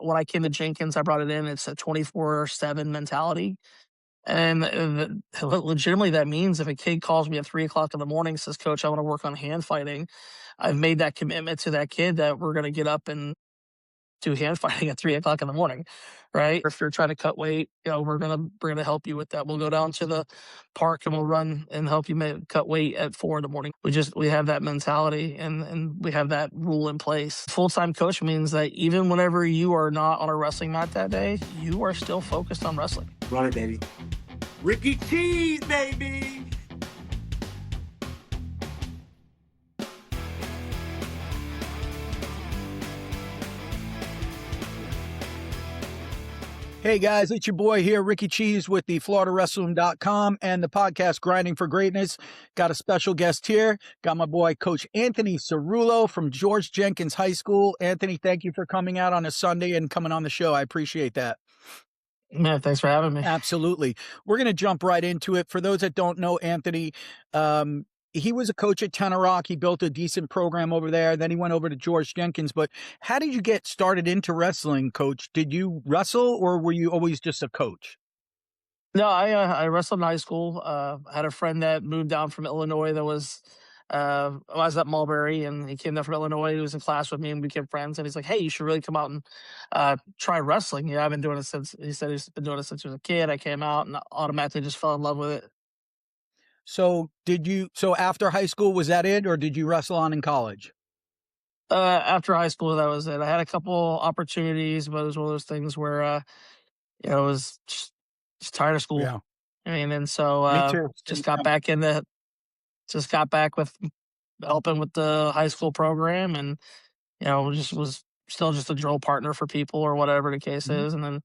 when I came to Jenkins, I brought it in. It's a 24/7 mentality. And legitimately, that means if a kid calls me at 3 o'clock in the morning, says, Coach, I want to work on hand fighting, I've made that commitment to that kid that we're going to get up and do hand fighting at 3 o'clock in the morning, right? Or if you're trying to cut weight, we're gonna help you with that. We'll go down to the park and we'll run and help you cut weight at 4 in the morning. We have that mentality and we have that rule in place. Full time coach means that even whenever you are not on a wrestling mat that day, you are still focused on wrestling. Run it, baby. Ricky Cheese, baby. Hey guys, it's your boy here, Ricky Cheese with the FloridaWrestling.com and the podcast Grinding for Greatness. Got a special guest here. Got my boy, Coach Anthony Cerullo from George Jenkins High School. Anthony, thank you for coming out on a Sunday and coming on the show. I appreciate that. Man, thanks for having me. Absolutely. We're going to jump right into it. For those that don't know Anthony, he was a coach at Tenoroc. He built a decent program over there. Then he went over to George Jenkins. But how did you get started into wrestling, Coach? Did you wrestle or were you always just a coach? No, I wrestled in high school. I had a friend that moved down from Illinois that I was at Mulberry, and he came down from Illinois. He was in class with me, and we became friends. And he's like, "Hey, you should really come out and try wrestling." Yeah, I've been doing it since. He said he's been doing it since he was a kid. I came out and automatically just fell in love with it. So after high school, was that it, or did you wrestle on in college? After high school, that was it. I had a couple opportunities, but it was one of those things where it was just tired of school. Yeah. I mean, and so Me too. just got back with helping with the high school program, and just was still just a drill partner for people or whatever the case is, and then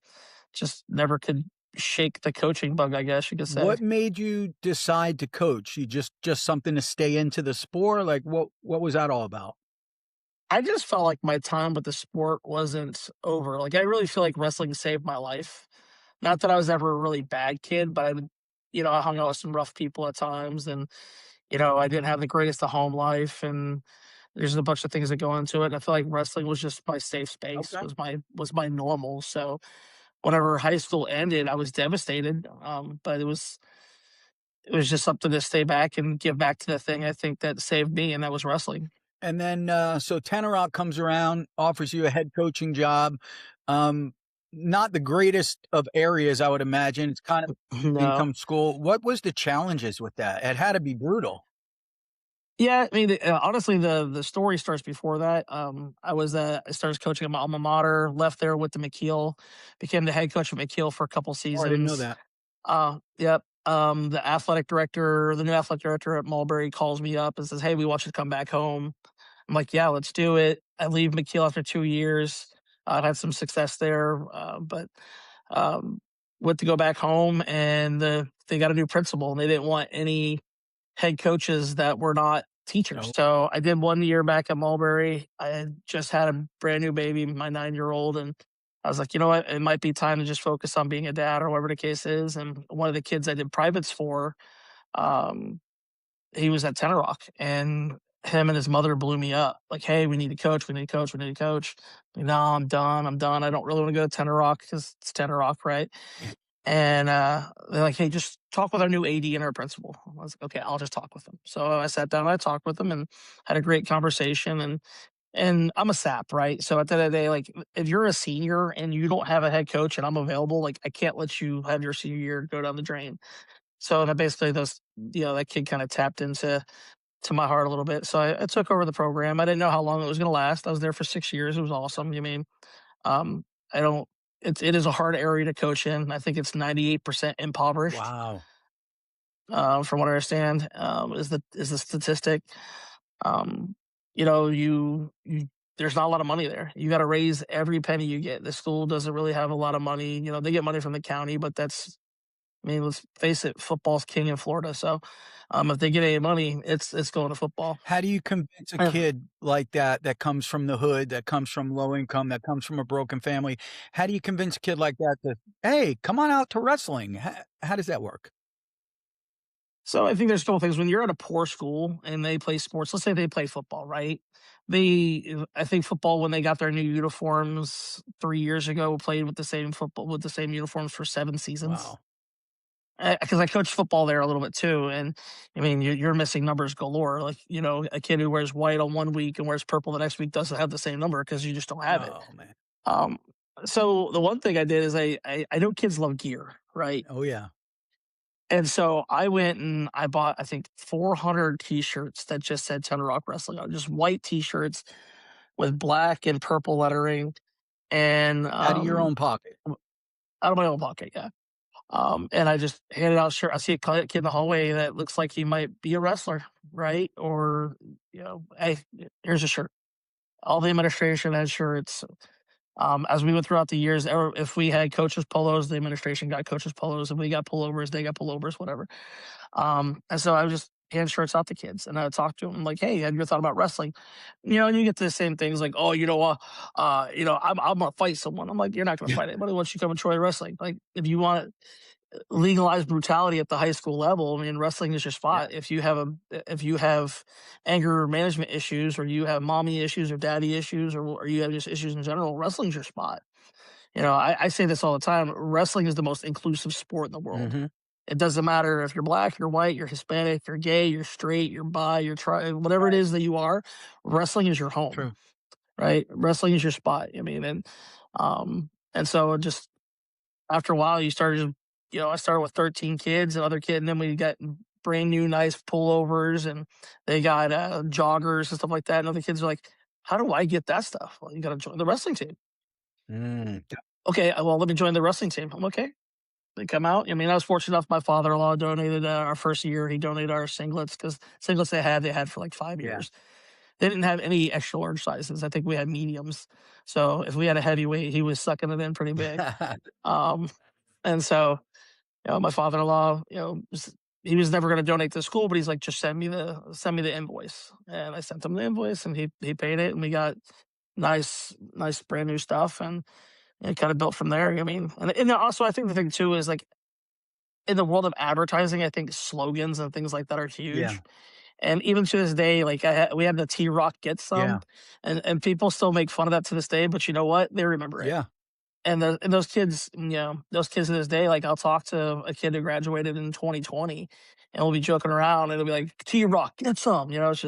just never could shake the coaching bug, I guess you could say. What made you decide to coach? You just something to stay into the sport? Like what was that all about? I just felt like my time with the sport wasn't over. Like I really feel like wrestling saved my life. Not that I was ever a really bad kid, but I hung out with some rough people at times, and I didn't have the greatest of home life, and there's a bunch of things that go into it. And I feel like wrestling was just my safe space, Okay. was my normal. So whenever high school ended, I was devastated. But it was just something to stay back and give back to the thing I think that saved me, and that was wrestling. And then, so Tenoroc comes around, offers you a head coaching job. Not the greatest of areas, I would imagine. It's kind of No. income school. What was the challenges with that? It had to be brutal. Yeah, I mean, honestly, the story starts before that. I started coaching at my alma mater, left there with the McKeel, became the head coach at McKeel for a couple Oh, I didn't know seasons. that. Yep. The new athletic director at Mulberry calls me up and says, "Hey, we want you to come back home." I'm like, "Yeah, let's do it." I leave McKeel after 2 years. I've had some success there, but um, went to go back home, and they got a new principal, and they didn't want any head coaches that were not teachers. No. So I did 1 year back at Mulberry. I had just had a brand new baby, my 9-year-old, and I was like, you know what? It might be time to just focus on being a dad or whatever the case is. And one of the kids I did privates for, um, he was at Tenoroc, and him and his mother blew me up. Like, hey, we need a coach. We need a coach. We need a coach. Like, no, I'm done. I'm done. I don't really want to go to Tenoroc because it's Tenoroc, right? And they're like, hey, just talk with our new AD and our principal. I was like, okay, I'll just talk with them. So I sat down and I talked with them and had a great conversation. And I'm a SAP, right? So at the end of the day, like if you're a senior and you don't have a head coach and I'm available, like I can't let you have your senior year go down the drain. So that basically that kid kind of tapped into my heart a little bit. So I took over the program. I didn't know how long it was going to last. I was there for 6 years. It was awesome. I mean, I don't. It is a hard area to coach in. I think it's 98% impoverished. Wow. From what I understand, is the statistic. Um, you there's not a lot of money there. You got to raise every penny you get. The school doesn't really have a lot of money. They get money from the county, but I mean, let's face it, football's king in Florida. So, if they get any money, it's going to football. How do you convince a kid like that comes from the hood, that comes from low income, that comes from a broken family? How do you convince a kid like that to, hey, come on out to wrestling? How does that work? So I think there's a couple things. When you're at a poor school and they play sports, let's say they play football, right? I think football, when they got their new uniforms 3 years ago, played with the same football with the same uniforms for 7 seasons. Wow. Because I coached football there a little bit too, and I mean, you're missing numbers galore. Like, a kid who wears white on one week and wears purple the next week doesn't have the same number because you just don't have it. Oh man. Um, so the one thing I did is I know kids love gear, right? Oh yeah. And so I went and I bought, I think, 400 T-shirts that just said Tenoroc Wrestling on, just white T-shirts with black and purple lettering, and Out of your own pocket. out of my own pocket, yeah. And I just handed out shirt. I see a kid in the hallway that looks like he might be a wrestler, right? Or, hey, here's a shirt. All the administration had shirts. As we went throughout the years, if we had coaches polos, the administration got coaches polos. If we got pullovers, they got pullovers, whatever. And so I would just hand shirts out to kids, and I would talk to them like, "Hey, have you ever thought about wrestling?" And you get to the same things like, "Oh, I'm gonna fight someone." I'm like, "You're not gonna Yeah. fight anybody once you come and try wrestling." Like, if you want legalized brutality at the high school level, I mean, wrestling is your Yeah. spot. If you have anger management issues, or you have mommy issues or daddy issues, or you have just issues in general, wrestling's your spot. I say this all the time. Wrestling is the most inclusive sport in the world. Mm-hmm. It doesn't matter if you're black, you're white, you're Hispanic, you're gay, you're straight, you're bi, you're whatever it Right. is that you are. Wrestling is your home, True. right? Wrestling is your spot. I mean, and so just after a while, I started with 13 kids and other kid, and then we got brand new nice pullovers, and they got joggers and stuff like that. And other kids are like, "How do I get that stuff?" Well, you got to join the wrestling team. Mm. Okay, well, let me join the wrestling team. I'm okay. They come out. I mean, I was fortunate enough. My father-in-law donated our first year. He donated our singlets, because singlets they had for like 5 Yeah. years. They didn't have any extra large sizes. I think we had mediums. So if we had a heavyweight, he was sucking it in pretty big. Um, and so, my father-in-law, he was never going to donate to the school, but he's like, just send me the invoice. And I sent him the invoice, and he paid it, and we got nice brand new stuff, and it kind of built from there. I mean, and also I think the thing too is, like, in the world of advertising, I think slogans and things like that are Yeah. huge. And even to this day, like, we had the T-Rock Get Some, Yeah. and people still make fun of that to this day. But you know what? They remember it. Yeah. And those kids, those kids to this day, like, I'll talk to a kid who graduated in 2020, and we'll be joking around, and it'll be like, T-Rock Get Some. It's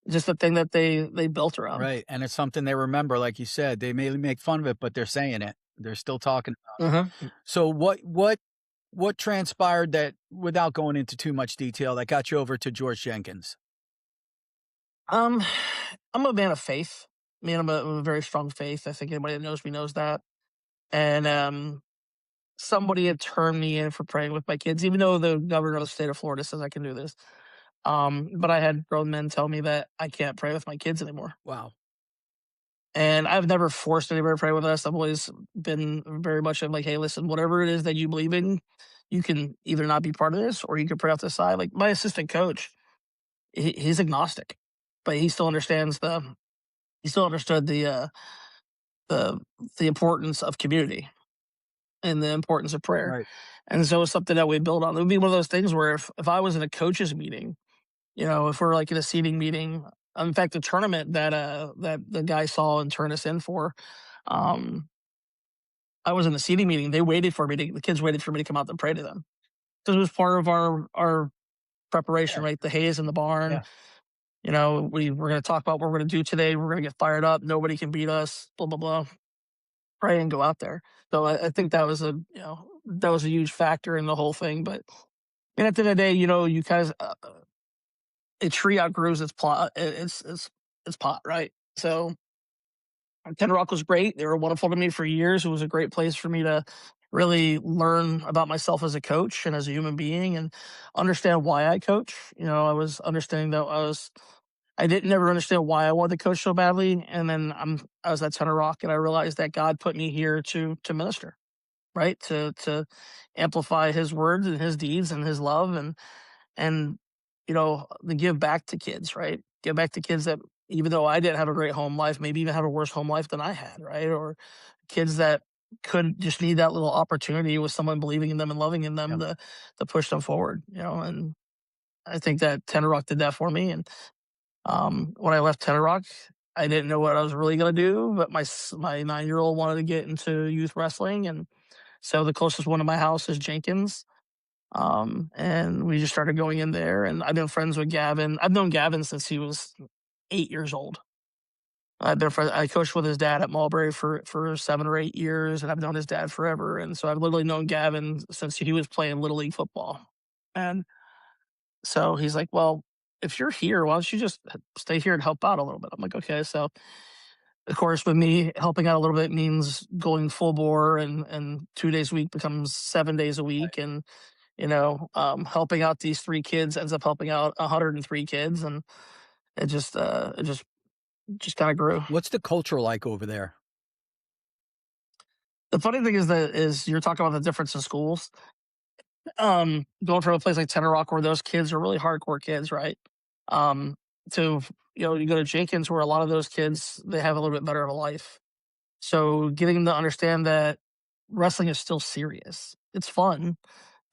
just a thing that they built around. Right. And it's something they remember, like you said. They may make fun of it, but they're saying it. They're still talking about it. Mhm. So what transpired that, without going into too much detail, that got you over to George Jenkins? Um, I'm a man of faith. I mean, I'm a very strong faith. I think anybody that knows me knows that. And somebody had turned me in for praying with my kids, even though the governor of the state of Florida says I can do this. But I had grown men tell me that I can't pray with my kids anymore. Wow. And I've never forced anybody to pray with us. I've always been very much of like, hey, listen, whatever it is that you believe in, you can either not be part of this, or you can pray off the side. Like, my assistant coach, he's agnostic, but he still understood the the importance of community and the importance of prayer. Right. And so it's something that we build on. It would be one of those things where if I was in a coaches meeting, if we're like in a seating meeting, in fact, the tournament that the guy saw and turned us in for, um, I was in the seating meeting. The kids waited for me to come out and pray to them, because it was part of our preparation, Yeah. right? The haze in the barn. Yeah. We were going to talk about what we're going to do today. We're going to get fired up. Nobody can beat us. Blah blah blah. Pray and go out there. So I think that was a huge factor in the whole thing. But at the end of the day, you guys, a tree outgrows its plot. Its pot, right? So Tenoroc was great. They were wonderful to me for years. It was a great place for me to really learn about myself as a coach and as a human being, and understand why I coach. I was understanding that I didn't never understand why I wanted to coach so badly. And then I was at Tenoroc, and I realized that God put me here to minister, right? To amplify his words and his deeds and his love, and to give back to kids, right? Give back to kids that, even though I didn't have a great home life, maybe even have a worse home life than I had, right? Or kids that could just need that little opportunity with someone believing in them and loving in them Yep. to push them forward. And I think that Tenoroc did that for me. And When I left Tenoroc, I didn't know what I was really going to do, but my 9 year old wanted to get into youth wrestling, and so the closest one to my house is Jenkins. And we just started going in there, and I've been friends with Gavin. I've known Gavin since he was 8 years old. I coached with his dad at Mulberry for 7 or 8 years, and I've known his dad forever. And so I've literally known Gavin since he was playing little league football. And so he's like, "Well, if you're here, why don't you just stay here and help out a little bit?" I'm like, "Okay." So of course, with me helping out a little bit means going full bore, and 2 days a week becomes 7 days a week, and helping out these three kids ends up helping out 103 kids, and it just kind of grew. What's the culture like over there? The funny thing is you're talking about the difference in schools. Going from a place like Tenoroc where those kids are really hardcore kids, right? Um, to you go to Jenkins where a lot of those kids they have a little bit better of a life. So getting them to understand that wrestling is still serious. It's fun,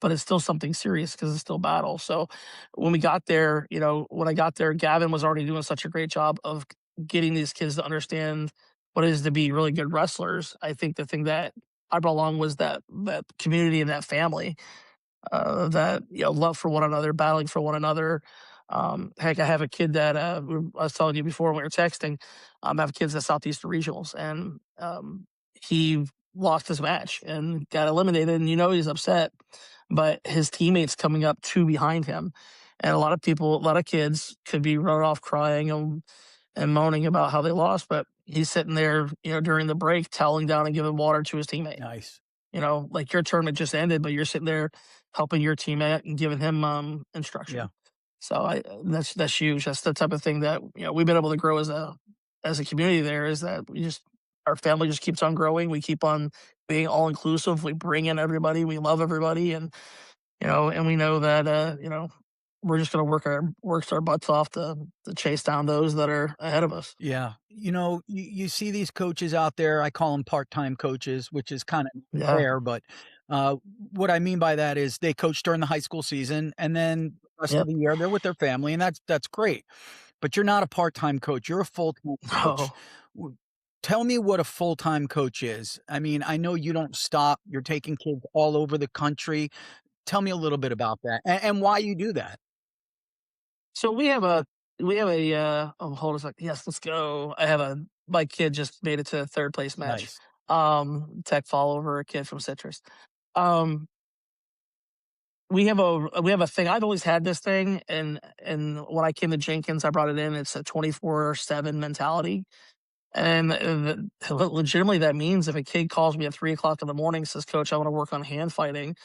but it's still something serious because it's still battle. So when we got there, when I got there, Gavin was already doing such a great job of getting these kids to understand what it is to be really good wrestlers. I think the thing that I brought along was that community and that family, that love for one another, battling for one another. Heck, I have a kid that I was telling you before when we were texting. I have kids at Southeastern Regionals, and he lost his match and got eliminated, and he's upset. But his teammates coming up two behind him, and a lot of people, a lot of kids could be running off crying and moaning about how they lost, but he's sitting there, during the break, toweling down and giving water to his teammate. Nice. Like your tournament just ended, but you're sitting there helping your teammate and giving him Yeah. instruction. So that's huge. That's the type of thing that we've been able to grow as a community. There is that our family just keeps on growing. We keep on being all inclusive. We bring in everybody. We love everybody, and we know that we're just going to work our butts off to chase down those that are ahead of us. Yeah. You see these coaches out there, I call them part-time coaches, which is kind of Yeah. rare, but what I mean by that is they coach during the high school season and then the rest of Yep. the year they're with their family and that's great. But you're not a part-time coach, you're a full-time coach. Oh, W- Tell me what a full-time coach is. I mean, I know you don't stop. You're taking kids all over the country. Tell me a little bit about that and why you do that. so we have a hold on a second. Yes, let's go. My kid just made it to the third place match. Nice. Tech fall over a kid from Citrus. Um, we have a thing. I've always had this thing, and when I came to Jenkins, I brought it in. It's a 24/7 mentality, and legitimately that means if a kid calls me at 3 o'clock in the morning, says, "Coach, I want to work on hand fighting,"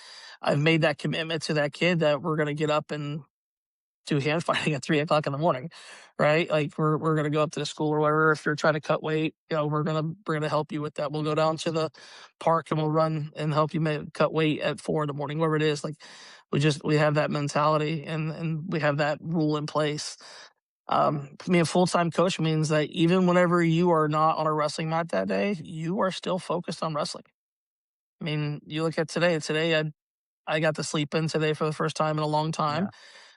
I've made that commitment to that kid that we're going to get up and do hand fighting at 3 o'clock in the morning, right? Like we're gonna go up to the school or whatever. If you're trying to cut weight, we're gonna help you with that. We'll go down to the park and we'll run and help you cut weight at 4 in the morning, whatever it is. Like we have that mentality and we have that rule in place. A full time coach means that even whenever you are not on a wrestling mat that day, you are still focused on wrestling. You look at today. Today, I got to sleep in today for the first time in a long time, Yeah.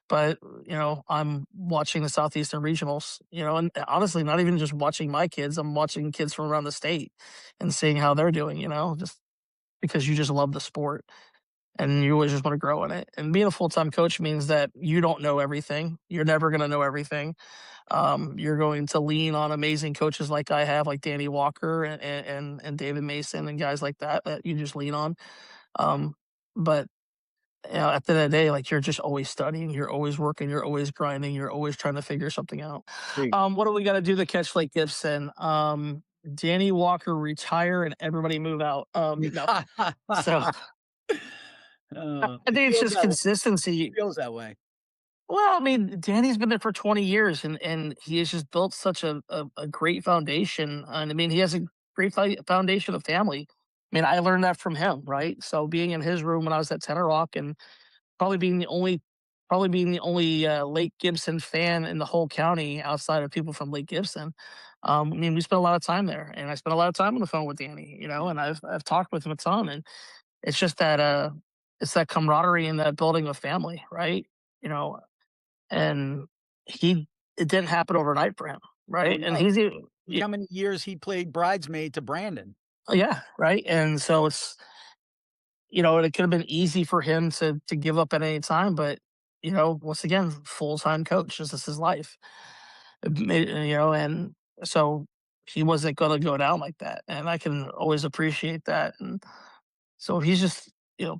but I'm watching the Southeastern Regionals, and honestly, not even just watching my kids. I'm watching kids from around the state and seeing how they're doing. Just because you just love the sport and you always just want to grow in it. And being a full time coach means that you don't know everything. You're never going to know everything. You're going to lean on amazing coaches like I have, like Danny Walker and David Mason and guys like that you just lean on. But at the end of the day, like you're just always studying, you're always working, you're always grinding, you're always trying to figure something out. Great. What do we got to do to catch Lake Gibson? Danny Walker retire and everybody move out. No. So I It think it's feels just that way. consistency. Feels that way. Well, Danny's been there for 20 years and he has just built such a great foundation. And he has a great foundation of family. I learned that from him, right? So being in his room when I was at Tenor Rock and Probably being the only Lake Gibson fan in the whole county outside of people from Lake Gibson. We spent a lot of time there, and I spent a lot of time on the phone with Danny, and I've talked with him a ton, and it's just that, it's that camaraderie and that building of family, right? You know, and he it didn't happen overnight for him, Oh, right? And no. he's Look how many years he played bridesmaid to Brandon. yeah, right. And so it's, it could have been easy for him to give up at any time, but once again, full time coach. This is his life. And so he wasn't going to go down like that, and I can always appreciate that. And so he's just, you know,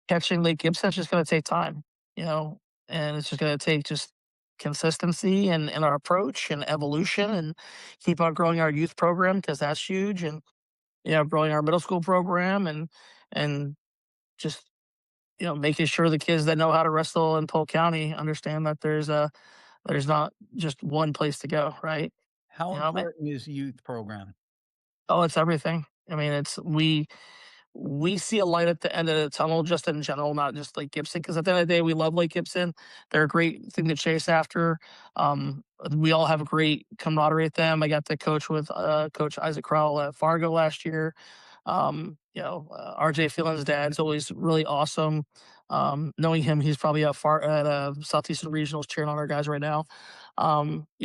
catching Lake Gibson's just going to take time, you know, and it's just going to take just consistency and in our approach and evolution, and keep on growing our youth program because that's huge, and growing our middle school program, and just making sure the kids that know how to wrestle in Polk County understand that there's not just one place to go, right? How You know, man. important is youth program? Oh, it's everything. I mean, it's we see a light at the end of the tunnel just in general, not just Lake Gibson. Because at the end of the day, we love Lake Gibson. They're a great thing to chase after. We all have a great camaraderie with them. I got to coach with Coach Isaac Crowell at Fargo last year. RJ Phelan's dad's always really awesome. Knowing him, he's probably at Southeastern Regionals cheering on our guys right now.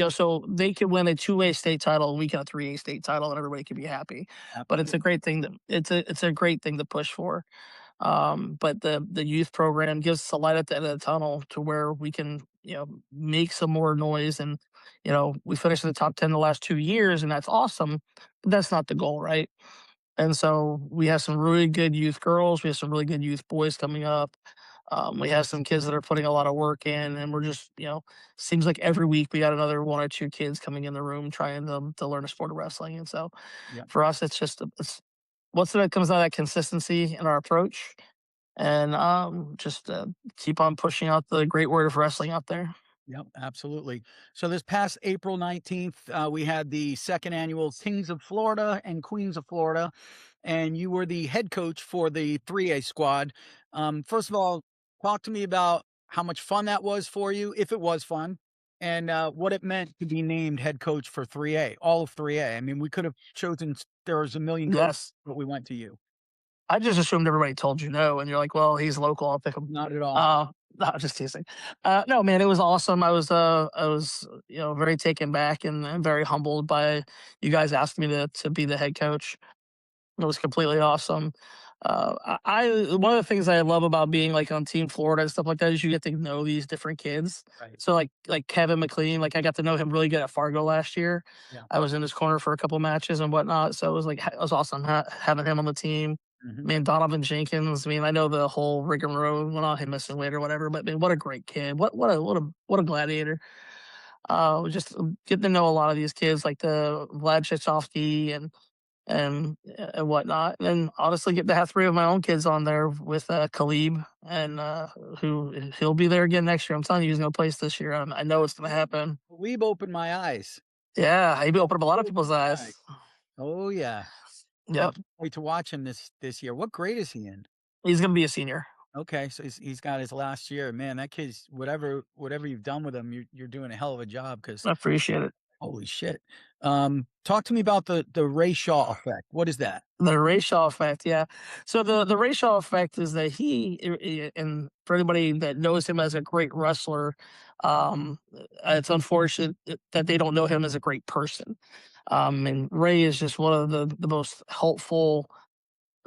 So they could win a two-way state title, and we get a three-A state title, and everybody can be happy. But it's a Absolutely. great thing that it's a great thing to push for. But the youth program gives us a light at the end of the tunnel to where we can make some more noise. And we finished in the top 10 the last 2 years, and that's awesome. But that's not the goal, right? And so we have some really good youth girls. We have some really good youth boys coming up. We have some kids that are putting a lot of work in, and we're just, seems like every week we got another one or two kids coming in the room trying to learn a sport of wrestling. And so Yeah. for us, it's just, what's that comes out of that consistency in our approach, and just keep on pushing out the great word of wrestling out there. Yep, absolutely. So this past April 19th, we had the second annual Kings of Florida and Queens of Florida, and you were the head coach for the 3A squad. First of all, talk to me about how much fun that was for you, if it was fun, and what it meant to be named head coach for 3A, all of 3A. I mean, we could have chosen, there was a million coaches, Yes. but we went to you. I just assumed everybody told you no, and you're like, well, he's local. I'll pick him. Not at all. No, just teasing. No, man, it was awesome. I was, very taken back and very humbled by you guys asking me to be the head coach. It was completely awesome. One of the things I love about being like on Team Florida and stuff like that is you get to know these different kids. Right. So like Kevin McLean, like I got to know him really good at Fargo last year. Yeah. I was in his corner for a couple matches and whatnot. So it was awesome having him on the team. Hmm. Man, Donovan Jenkins. I mean, I know the whole rigmarole, well, not him missing weight or whatever, but man, what a great kid! What a gladiator! Just getting to know a lot of these kids, like the Vlad Chichovsky and whatnot. And then honestly, get to have three of my own kids on there with Khalib, and he'll be there again next year. I'm telling you, he's gonna place this year. I know it's gonna happen. Weeb opened my eyes. Yeah, he opened up a lot of Opened people's my eyes. eyes. Oh yeah. I Yep, can't wait to watch him this year. What grade is he in? he's gonna be a senior. Okay, so he's got his last year. Man, that kid's whatever you've done with him, you're doing a hell of a job. Because I appreciate it. holy shit. Talk to me about the Ray Shaw effect. What is that? The racial effect, yeah. So the racial effect is that and for anybody that knows him as a great wrestler, it's unfortunate that they don't know him as a great person. And Ray is just one of the most helpful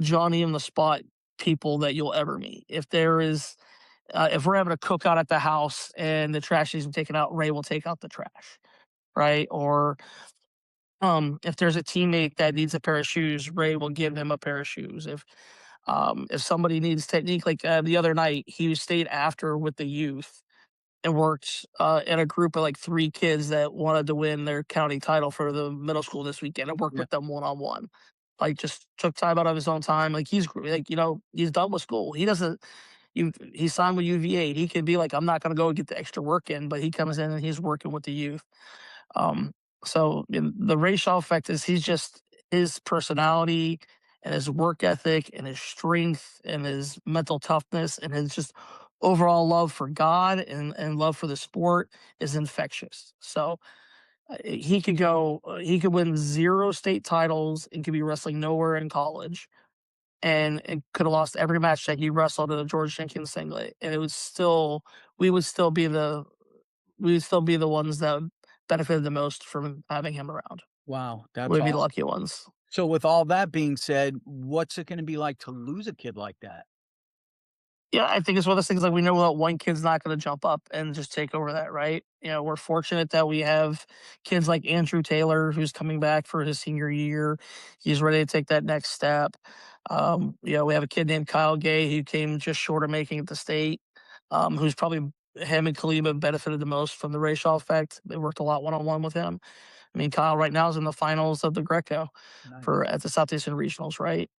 Johnny in the spot people that you'll ever meet. If we're having a cookout at the house and the trash isn't taken out, Ray will take out the trash, right? Or if there's a teammate that needs a pair of shoes, Ray will give him a pair of shoes. If somebody needs technique, like the other night, he stayed after with the youth and worked in a group of like three kids that wanted to win their county title for the middle school this weekend, and worked Yeah. with them one on one. Like just took time out of his own time. Like he's done with school. He doesn't. He signed with UVA. He could be like, I'm not going to go get the extra work in, but he comes in and he's working with the youth. Um, the racial effect is he's just his personality and his work ethic and his strength and his mental toughness and his just overall love for God and love for the sport is infectious. So he could win zero state titles and could be wrestling nowhere in college, and could have lost every match that he wrestled in a George Jenkins singlet, and we would still be we'd still be the ones that benefited the most from having him around. Wow, that's We'd be the awesome. lucky ones. So with all that being said, what's it gonna be like to lose a kid like that? Yeah, I think it's one of those things like we know that one kid's not going to jump up and just take over that, right? We're fortunate that we have kids like Andrew Taylor, who's coming back for his senior year. He's ready to take that next step. We have a kid named Kyle Gay who came just short of making it to state, who's probably him and Khalib have benefited the most from the Rayshaw effect. They worked a lot one on one with him. I mean, Kyle right now is in the finals of the Greco Nice. for at the Southeastern Regionals, right?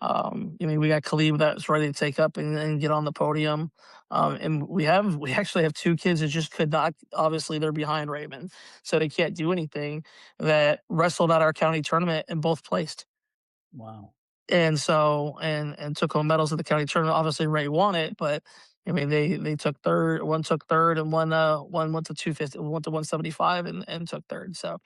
I mean, we got Khalib that's ready to take up and get on the podium, and we actually have two kids that just could not. Obviously, they're behind Raymond, so they can't do anything. That wrestled at our county tournament and both placed. Wow. And so and took home medals at the county tournament. Obviously, Ray won it, but I mean they took third. One took third, and one went to 250, went to 175, and took third. So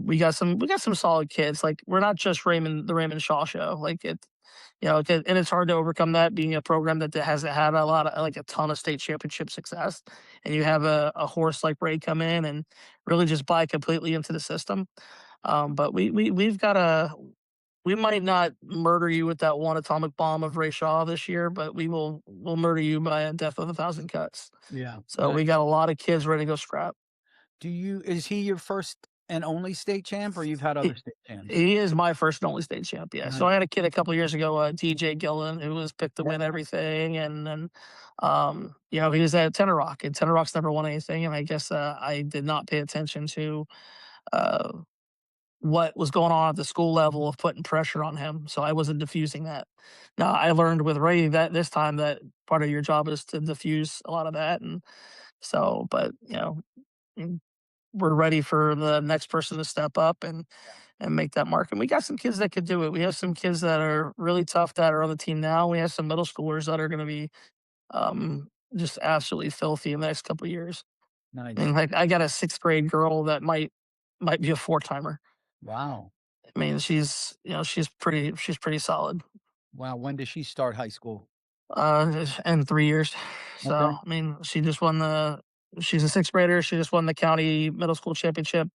we got some solid kids. Like we're not just Raymond Shaw show. Like and it's hard to overcome that being a program that hasn't had a lot of like a ton of state championship success, and you have a horse like Ray come in and really just buy completely into the system. But we've got a we might not murder you with that one atomic bomb of Ray Shaw this year, but we'll murder you by a death of a thousand cuts. Yeah, So we nice. got a lot of kids ready to go scrap. Is he your first and only state champ, or you've had other He, state champs? he is my first and only state champ. Yeah. So Nice. I had a kid a couple of years ago, DJ Gillen, who was picked to Yeah, win everything, and then he was at Tenoroc, and Tenoroc's never won anything, and I guess I did not pay attention to uh, what was going on at the school level of putting pressure on him. So I wasn't diffusing that. Now I learned with Ray that this time that part of your job is to diffuse a lot of that. And so, but mm, we're ready for the next person to step up and make that mark. And we got some kids that could do it. We have some kids that are really tough that are on the team now. We have some middle schoolers that are going to be just absolutely filthy in the next couple of years. I nice. mean, like I got a sixth grade girl that might be a four timer. Wow. I mean, she's pretty solid, Wow, when does she start high school? in 3 years. Okay. So, I mean, she's a sixth grader. She just won the county middle school championship,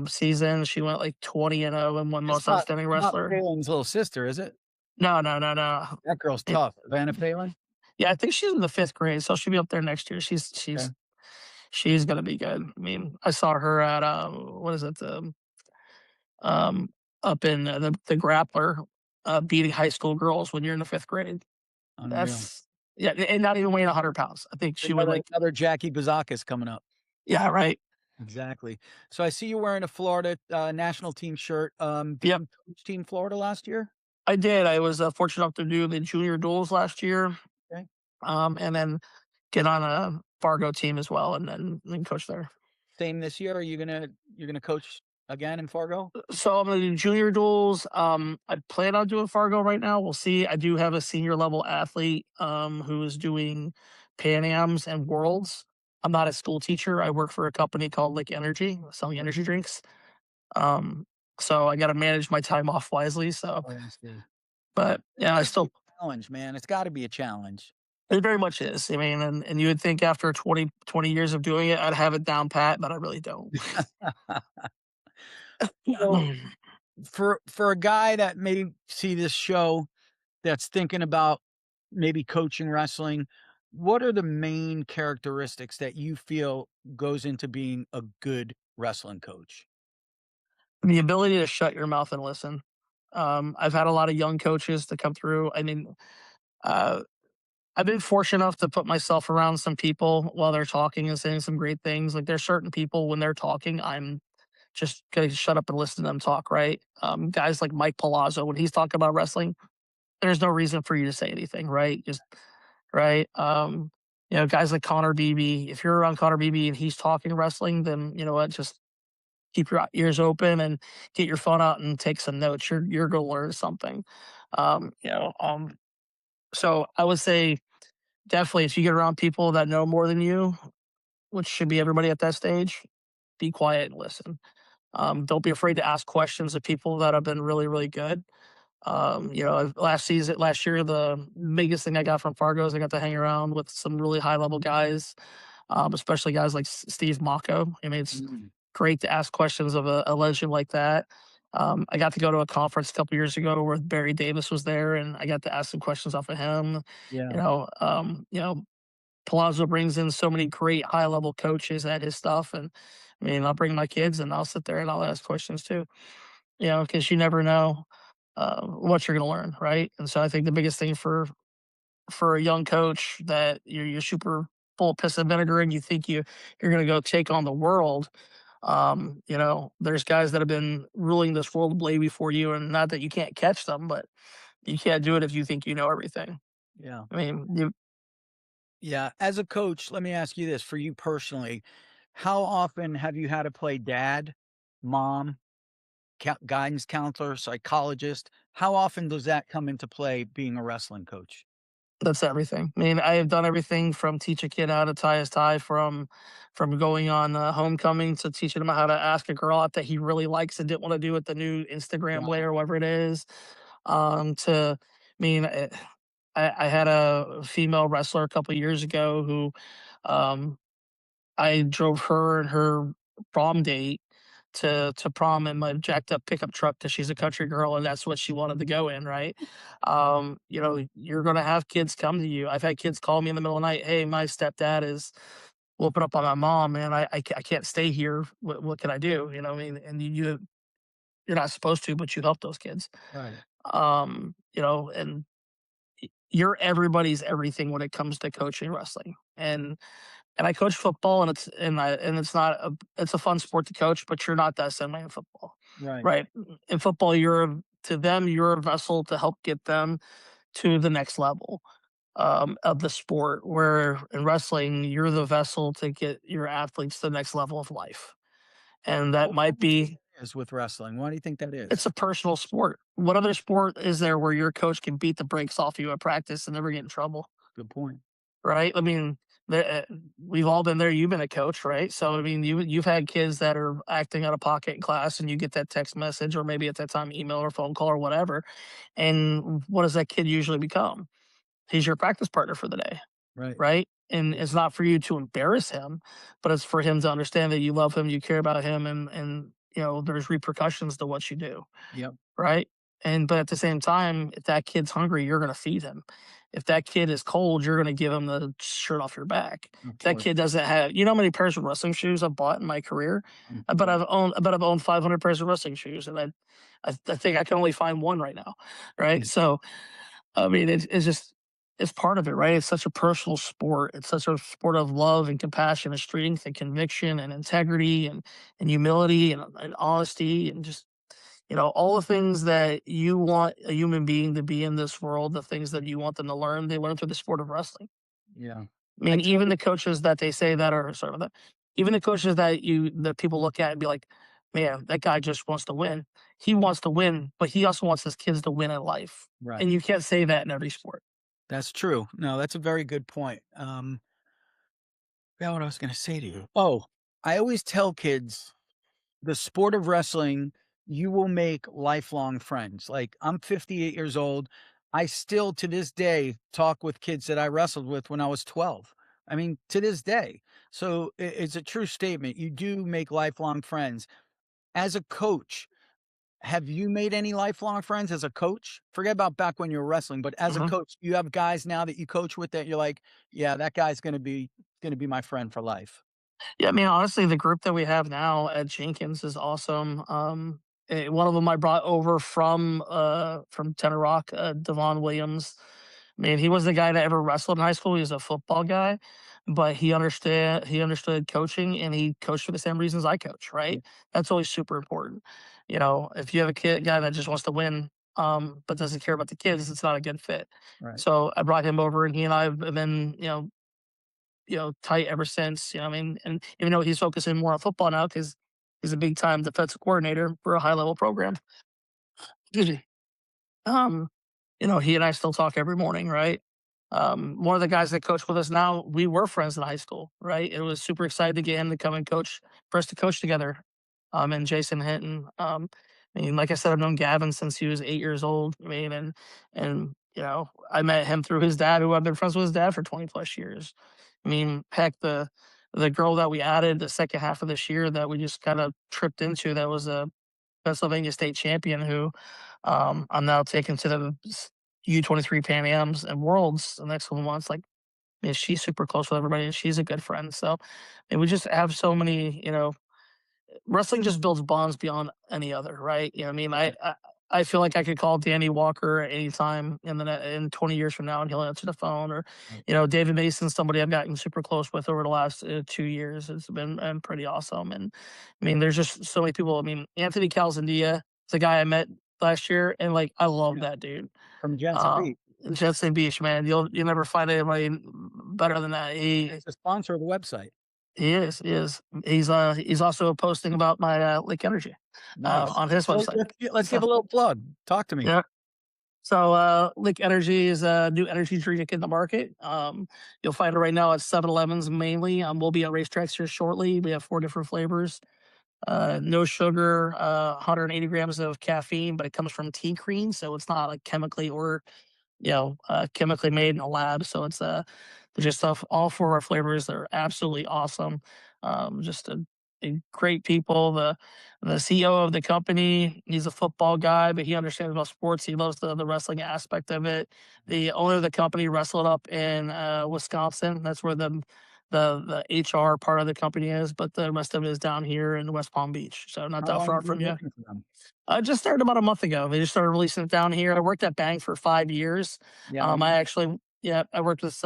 season. She went like 20-0 and won It's most outstanding not wrestler. Phelan's little sister, is it? No, no, no, no. That girl's It, tough. Vanna Phelan? yeah, I think she's in the fifth grade, so she'll be up there next year. Okay. She's gonna be good. I mean, I saw her at what is it? Um, up in the grappler, beating high school girls when you're in the fifth grade. Unreal. That's yeah, and not even weighing 100 pounds. I think she weighed like Another Jackie Bazakis coming up. yeah, right. Exactly. So I see you wearing a Florida, national team shirt. Did Yep, you coach Team Florida last year? I did. I was fortunate enough to do the junior duels last year, Okay. and then get on a Fargo team as well, and then coach there. Same this year? Are you're gonna coach again in Fargo? So I'm gonna do junior duels. I plan on doing Fargo right now. We'll see. I do have a senior level athlete who is doing Pan Ams and Worlds. I'm not a school teacher. I work for a company called Lake Energy, selling energy drinks. Um, so I got to manage my time off wisely. So, Oh, I see. but yeah, I Gotta be still a challenge, man. It's gotta be a challenge. it very much is. I mean, and you would think after 20 years of doing it, I'd have it down pat, but I really don't. So for a guy that may see this show that's thinking about maybe coaching wrestling, what are the main characteristics that you feel goes into being a good wrestling coach? The ability to shut your mouth and listen. I've had a lot of young coaches to come through. I mean, uh, I've been fortunate enough to put myself around some people while they're talking and saying some great things. Like there's certain people when they're talking, I'm just gonna shut up and listen to them talk. Right? Guys like Mike Palazzo when he's talking about wrestling, there's no reason for you to say anything. Right? Just right. Guys like Connor Beebe. If you're around Connor Beebe and he's talking wrestling, then you know what? Just keep your ears open and get your phone out and take some notes. You're gonna learn something. Um, you know, um, so I would say definitely if you get around people that know more than you, which should be everybody at that stage, be quiet and listen. Don't be afraid to ask questions of people that have been really, really good. Last year, the biggest thing I got from Fargo is I got to hang around with some really high level guys. especially guys like Steve Mocco. I mean, it's Mm. great to ask questions of a legend like that. I got to go to a conference a couple years ago where Barry Davis was there, and I got to ask some questions off of him. Yeah. You know, Palazzo brings in so many great high level coaches at his stuff, and I mean, I'll bring my kids and I'll sit there and I'll ask questions too. Because you never know what you're going to learn, right? And so I think the biggest thing for a young coach that you're super full of piss and vinegar and you think you're going to go take on the world. There's guys that have been ruling this world way before you, and not that you can't catch them, but you can't do it if you think you know everything. Yeah. I mean, you, Yeah. As a coach, let me ask you this for you personally. How often have you had to play dad, mom, guidance counselor, psychologist? How often does that come into play being a wrestling coach? that's everything. I mean, I have done everything from teach a kid how to tie his tie, from going on homecoming to teaching him how to ask a girl out that he really likes and didn't want to do with the new Instagram way Wow. or whatever it is. To I mean, I had a female wrestler a couple years ago who um, I drove her and her prom date to prom in my jacked up pickup truck because she's a country girl and that's what she wanted to go in, right? You're gonna have kids come to you. I've had kids call me in the middle of the night, "Hey, my stepdad is whooping up on my mom, man. I can't stay here. What can I do?" You know what I mean? And you're not supposed to, but you help those kids. Right. And you're everybody's everything when it comes to coaching wrestling. And I coach football, and it's not it's a fun sport to coach, but you're not that same way in football, Right. right? In football, to them you're a vessel to help get them to the next level of the sport. Where in wrestling, you're the vessel to get your athletes to the next level of life, and that What might do you think be that is with wrestling? Why do you think that it's is? a personal sport. What other sport is there where your coach can beat the brakes off you at practice and never get in trouble? Good point. Right? I mean, we've all been there. You've been a coach, right? So I mean, you've had kids that are acting out of pocket in class, and you get that text message, or maybe at that time, email or phone call or whatever. And what does that kid usually become? He's your practice partner for the day, Right. right? And it's not for you to embarrass him, but it's for him to understand that you love him, you care about him, and there's repercussions to what you do, Yep. right? But at the same time, if that kid's hungry, you're gonna feed him. If that kid is cold, you're gonna give him the shirt off your back. Of If that course. kid doesn't have, how many pairs of wrestling shoes I've bought in my career? Mm, I bet I've owned 500 pairs of wrestling shoes, and I think I can only find one right now, right? mm, So I mean, it's just it's part of it, right? It's such a personal sport. It's such a sport of love and compassion and strength and conviction and integrity and humility and honesty and just all the things that you want a human being to be in this world, the things that you want them to learn, they learn through the sport of wrestling. yeah. I I mean, tell even the coaches that they say that are sorry about that, even the coaches that people look at and be like, man, that guy just wants to win. He wants to win, but he also wants his kids to win in life. right. And you can't say that in every sport. That's true. No, that's a very good point. Forgot what I was gonna say to you. Oh, I always tell kids the sport of wrestling, you will make lifelong friends. Like, I'm 58 years old. I still, to this day, talk with kids that I wrestled with when I was 12. I mean, to this day. So it's a true statement. You do make lifelong friends. As a coach, have you made any lifelong friends as a coach? Forget about back when you were wrestling, but as a Mhm. coach, you have guys now that you coach with that you're like, yeah, that guy's gonna be my friend for life. Yeah, I mean, honestly, the group that we have now at Jenkins is awesome. One of them I brought over from Tenoroc, Devon Williams. I mean, he was the guy that ever wrestled in high school. He was a football guy, but he understood coaching, and he coached for the same reasons I coach. Yeah, Right? That's always super important. If you have a guy that just wants to win, but doesn't care about the kids, it's not a good fit. right. So I brought him over, and he and I have been, tight ever since. I mean, and even though he's focusing more on football now because he's a big time defensive coordinator for a high level program. Excuse me. Um, he and I still talk every morning, right? One of the guys that coach with us now, we were friends in high school, right? It was super excited to get him to come and coach for us to coach together. And Jason Hinton. I mean, like I said, I've known Gavin since he was 8 years old. I mean, and I met him through his dad, who I've been friends with his dad for 20 plus years. I mean, heck, the girl that we added the second half of this year that we just kind of tripped into, that was a Pennsylvania state champion who I'm now taking to the U23 Pan Ams and Worlds the next one once. Like, I mean, she's super close with everybody and she's a good friend. So, and we just have so many, wrestling just builds bonds beyond any other, right? You know what I mean? I feel like I could call Danny Walker at any time in 20 years from now, and he'll answer the phone. Or, Right. David Mason's somebody I've gotten super close with over the last 2 years. It's been pretty awesome. And I mean, there's just so many people. I mean, Anthony Calzandia is a guy I met last year, and like I love Yeah. that dude. From Jensen Uh, Beach. Jetson Beach, man. You'll never find anybody better than that. It's a sponsor of the website. He is. He is. He's also posting about my Lake Energy Nice. on his Well, website. let's So give a little plug. Talk to me. yeah. So Lake Energy is a new energy drink in the market. You'll find it right now at 7-Elevens mainly. We'll be at racetracks here shortly. We have 4 different flavors. No sugar, 180 grams of caffeine, but it comes from tea cream, so it's not like chemically or chemically made in a lab. So it's just stuff. All 4 of our flavors are absolutely awesome. Just a great people. The CEO of the company, he's a football guy, but he understands about sports. He loves the wrestling aspect of it. The owner of the company wrestled up in Wisconsin. That's where the HR part of the company is, but the rest of it is down here in West Palm Beach. So not How that long far have you from been you. working for them? I just started about a month ago. They just started releasing it down here. I worked at Bang for 5 years. Yeah, I I know. actually, yeah, I worked with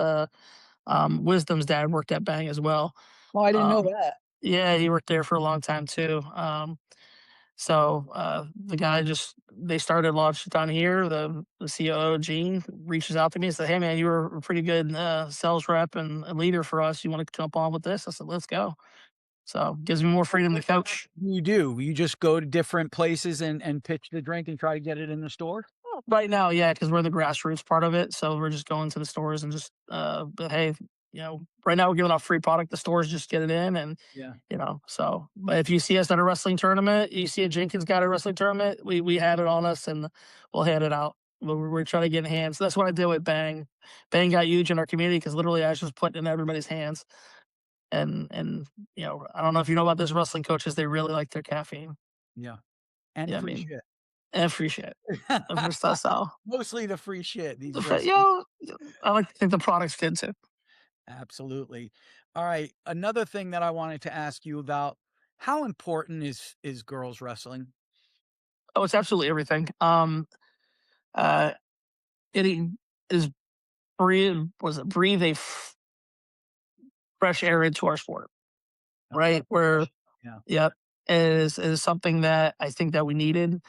Wisdom's dad worked at Bang as well. Oh, I didn't know Um, that. yeah, he worked there for a long time too. So the guy just they started launched down here. The COO Gene reaches out to me and said, "Hey man, you were a pretty good sales rep and a leader for us. You want to jump on with this?" I said, "Let's go." So gives me more freedom to coach. You do. You just go to different places and pitch the drink and try to get it in the store? Right now, yeah, because we're the grassroots part of it, so we're just going to the stores and just, but hey, right now we're giving out free product. The stores just get it in, and Yeah. so. But if you see us at a wrestling tournament, you see a Jenkins got a wrestling tournament, we had it on us, and we'll hand it out. We're trying to get in hands. So that's what I did with Bang. Bang got huge in our community because literally I was just putting it in everybody's hands. And I don't know if you know about this wrestling coaches, they really like their caffeine. Yeah. And Yeah, I free mean, shit. and free shit. For stuff, so. Mostly the free shit, these You wrestlers. know, I like to think the product's good too. Absolutely. All right, another thing that I wanted to ask you about, how important is girls wrestling? Oh, it's absolutely everything. Uh, it is breathe fresh air into our sport, A breath right? of fresh yeah, Yep, is something that I think that we needed.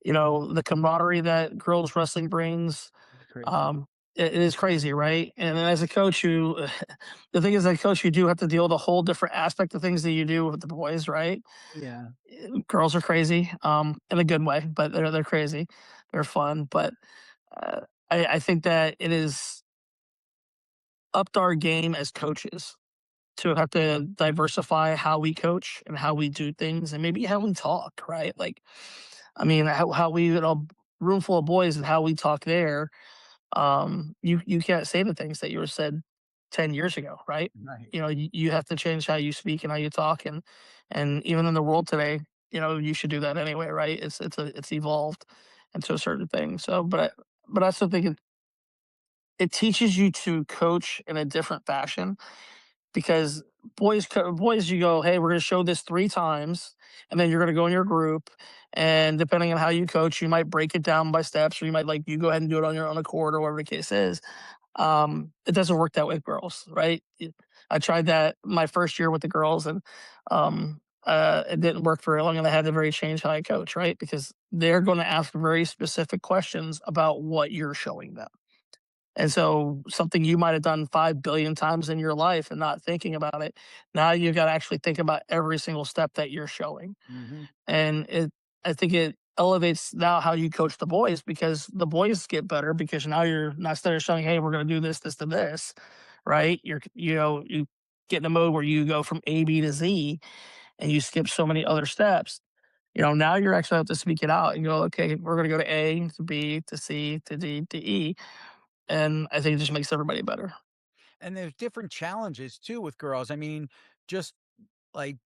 The camaraderie that girls wrestling brings, it's crazy. um, it is crazy, right? And then as a coach, the thing is, as a coach, you do have to deal with a whole different aspect of things that you do with the boys, right? Yeah, Girls are crazy, in a good way, but they're crazy. They're fun, but uh, I think that it is upped our game as coaches to have to diversify how we coach and how we do things and maybe how we talk, right? Like, I mean, how we, room full of boys and how we talk there. You can't say the things that you were said 10 years ago, right? right. You have to change how you speak and how you talk, and even in the world today, you should do that anyway, right? It's evolved into a certain thing. So, but I still think it teaches you to coach in a different fashion because boys, you go, hey, we're going to show this 3 times, and then you're going to go in your group, and depending on how you coach, you might break it down by steps, or you might like you go ahead and do it on your own accord, or whatever the case is. It doesn't work that way with girls, right? I tried that my first year with the girls, and it didn't work very long, and I had to very change how I coach, right? Because they're going to ask very specific questions about what you're showing them. And so something you might have done 5 billion times in your life and not thinking about it, now you got to actually think about every single step that you're showing. Mhm. And I think it elevates now how you coach the boys because the boys get better because now you're not instead of showing, hey, we're going to do this to this, right? You get in a mode where you go from A, B to Z and you skip so many other steps. Now you're actually have to speak it out and go, okay, we're going to go to A to B to C to D to E. And I think it just makes everybody better. And there's different challenges too with girls. I mean, just like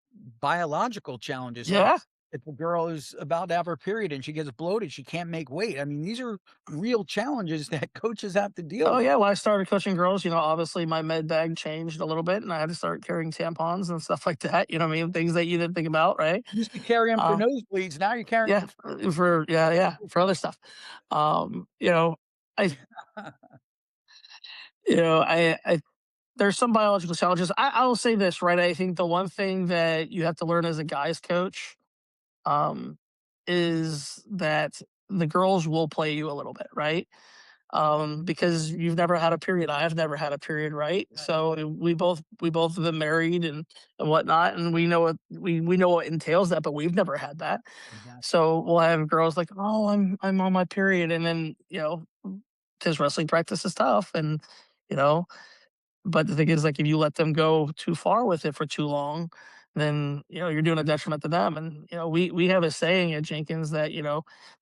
biological challenges. Like Yeah. if a girl is about to have her period and she gets bloated, she can't make weight. I mean, these are real challenges that coaches have to deal Oh with. yeah, when I started coaching girls, obviously my med bag changed a little bit, and I had to start carrying tampons and stuff like that. You know what I mean? Things that you didn't think about, right? You used to carry them for Uh, nosebleeds. Now you're carrying yeah, them. for yeah, for other stuff. Um, you know, I I there's some biological challenges. I will say this, right? I think the one thing that you have to learn as a guys coach, um, is that the girls will play you a little bit, right? Because you've never had a period. I've never had a period, right? Right. So we both have been married and whatnot, and we know what entails that, but we've never had that. Exactly. So we'll have girls like, oh, I'm on my period, and then because wrestling practice is tough, and you know, but the thing is, like, if you let them go too far with it for too long, then you're doing a detriment to them. And we have a saying at Jenkins that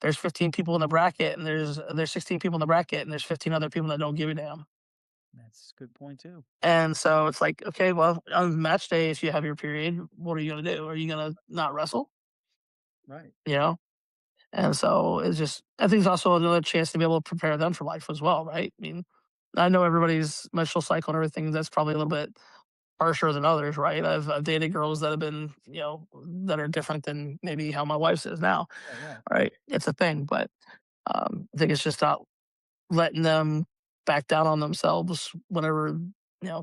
there's 15 people in the bracket, and there's 16 people in the bracket, and there's 15 other people that don't give a damn. That's a good point too. And so it's like, okay, well, on match day, if you have your period, what are you gonna do? Are you gonna not wrestle? Right. You know? And so it's just, I think it's also another chance to be able to prepare them for life as well, right? I mean, I know everybody's menstrual cycle and everything. That's probably a little bit harsher than others, right? I've dated girls that have been, that are different than maybe how my wife's is now, Right. Right. right? It's a thing, but I think it's just not letting them back down on themselves whenever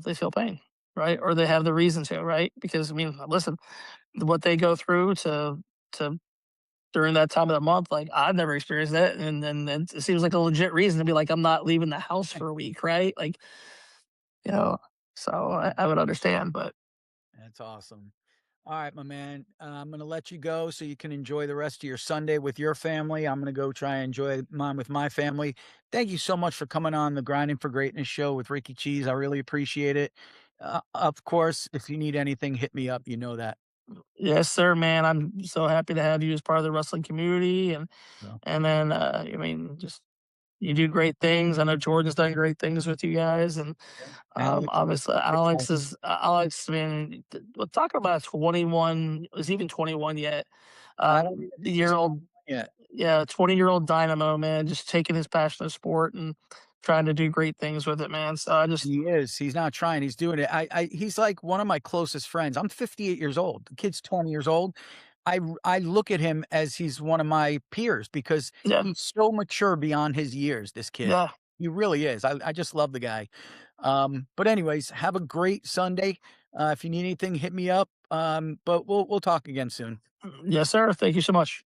they feel pain, right? Or they have the reason to, right? Because I mean, listen, what they go through to during that time of the month, like I've never experienced that, and then it seems like a legit reason to be like, I'm not leaving the house for a week, right? Like, you know, so I would understand, but That's awesome. All right, my man. I'm going to let you go so you can enjoy the rest of your Sunday with your family. I'm going to go try and enjoy mine with my family. Thank you so much for coming on the Grinding for Greatness show with Ricky Cheese. I really appreciate it. Of course, if you need anything, hit me up. You know that. yes, sir, man. I'm so happy to have you as part of the wrestling community, and So, and then I mean, just you do great things. I know Jordan's done great things with you guys, and yeah. Alex, obviously Alex, Alex. I mean, we're talking about 21. Is even 21 yet? I don't even think he's Year old, yet. yeah, 20-year-old dynamo man, just taking his passion of sport and trying to do great things with it, man. So I just, He is. He's not trying. He's doing it. He's like one of my closest friends. I'm 58 years old. The kid's 20 years old. I look at him as he's one of my peers because yeah, he's so mature beyond his years, this kid. yeah, He really is. I just love the guy. But anyways, have a great Sunday. If you need anything, hit me up. But we'll talk again soon. yes, sir. Thank you so much.